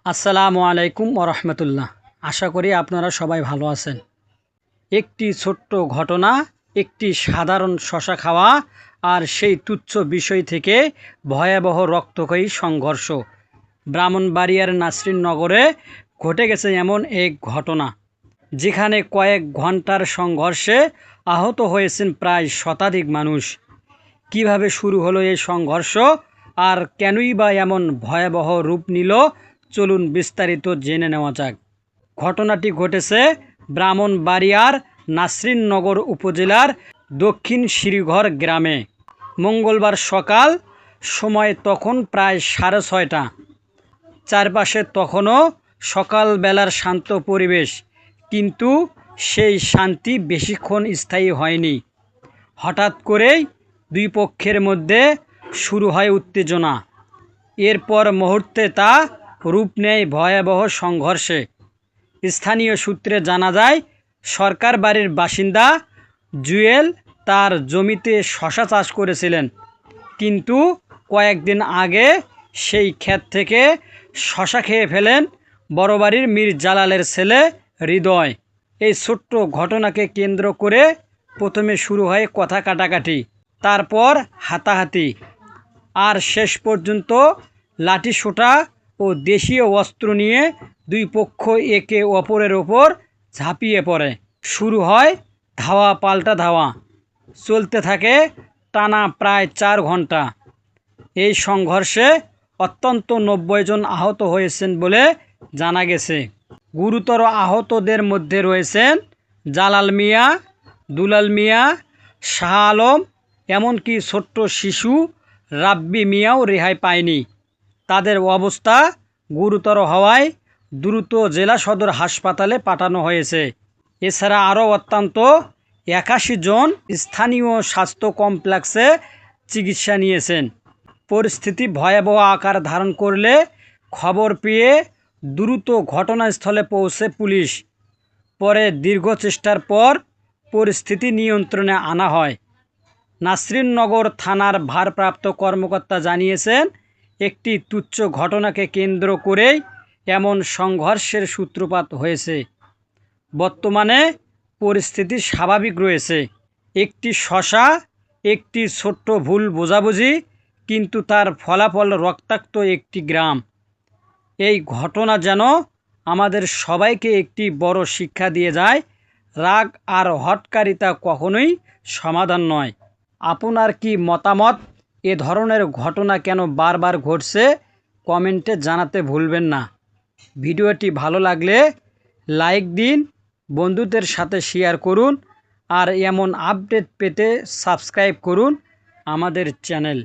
আসসালামু আলাইকুম ওরহমতুল্লাহ। আশা করি আপনারা সবাই ভালো আছেন। একটি ছোট্ট ঘটনা, একটি সাধারণ শশা খাওয়া আর সেই তুচ্ছ বিষয় থেকে ভয়াবহ রক্তক্ষয়ী সংঘর্ষ। ব্রাহ্মণবাড়িয়ার নাসরিনগরে ঘটে গেছে এমন এক ঘটনা, যেখানে কয়েক ঘন্টার সংঘর্ষে আহত হয়েছেন প্রায় শতাধিক মানুষ। কিভাবে শুরু হলো এই সংঘর্ষ আর কেনই বা এমন ভয়াবহ রূপ নিল, চলুন বিস্তারিত জেনে নেওয়া যাক। ঘটনাটি ঘটেছে ব্রাহ্মণবাড়িয়ার নাসরিনগর উপজেলার দক্ষিণ শ্রীঘর গ্রামে। মঙ্গলবার সকাল, সময় তখন প্রায় 6:30। চারপাশে তখনও সকালবেলার শান্ত পরিবেশ, কিন্তু সেই শান্তি বেশিক্ষণ স্থায়ী হয়নি। হঠাৎ করেই দুই পক্ষের মধ্যে শুরু হয় উত্তেজনা। এরপর মুহূর্তে তা রূপ নেয় ভয়াবহ সংঘর্ষে। স্থানীয় সূত্রে জানা যায়, সরকার বাড়ির বাসিন্দা জুয়েল তার জমিতে শশা চাষ করেছিলেন, কিন্তু কয়েকদিন আগে সেই ক্ষেত থেকে শশা খেয়ে ফেলেন বড় বাড়ির মীর জালালের ছেলে হৃদয়। এই ছোট্ট ঘটনাকে কেন্দ্র করে প্রথমে শুরু হয় কথা কাটাকাটি, তারপর হাতাহাতি, আর শেষ পর্যন্ত লাঠিসোঁটা ও দেশীয় অস্ত্র নিয়ে দুই পক্ষ একে অপরের ওপর ঝাঁপিয়ে পড়ে। শুরু হয় ধাওয়া পাল্টা ধাওয়া, চলতে থাকে টানা প্রায় 4 ঘন্টা। এই সংঘর্ষে অন্তত 90 জন আহত হয়েছেন বলে জানা গেছে। গুরুতর আহতদের মধ্যে রয়েছেন জালাল মিয়া, দুলাল মিয়া, শাহ আলম, এমনকি ছোট্ট শিশু রাব্বি মিয়াও রেহাই পায়নি। তাদের অবস্থা গুরুতর হওয়ায় দ্রুত জেলা সদর হাসপাতালে পাঠানো হয়েছে। এছাড়া আরও অন্তত 81 জন স্থানীয় স্বাস্থ্য কমপ্লেক্সে চিকিৎসা নিয়েছেন। পরিস্থিতি ভয়াবহ আকার ধারণ করলে খবর পেয়ে দ্রুত ঘটনাস্থলে পৌঁছে পুলিশ। পরে দীর্ঘ চেষ্টার পর পরিস্থিতি নিয়ন্ত্রণে আনা হয়। নাসরিনগর থানার ভারপ্রাপ্ত কর্মকর্তা জানিয়েছেন, একটি তুচ্ছ ঘটনাকে কেন্দ্র করেই এমন সংঘর্ষের সূত্রপাত হয়েছে। বর্তমানে পরিস্থিতি স্বাভাবিক রয়েছে। একটি শশা, একটি ছোট্ট ভুল বোঝাবুঝি, কিন্তু তার ফলাফল রক্তাক্ত একটি গ্রাম। এই ঘটনা যেন আমাদের সবাইকে একটি বড় শিক্ষা দিয়ে যায়, রাগ আর হটকারিতা কখনোই সমাধান নয়। আপনার কি মতামত? এ ধরনের ঘটনা কেন বারবার ঘটছে? কমেন্টে জানাতে ভুলবেন না। ভিডিওটি ভালো লাগলে লাইক দিন, বন্ধুদের সাথে শেয়ার করুন, আর এমন আপডেট পেতে সাবস্ক্রাইব করুন আমাদের চ্যানেল।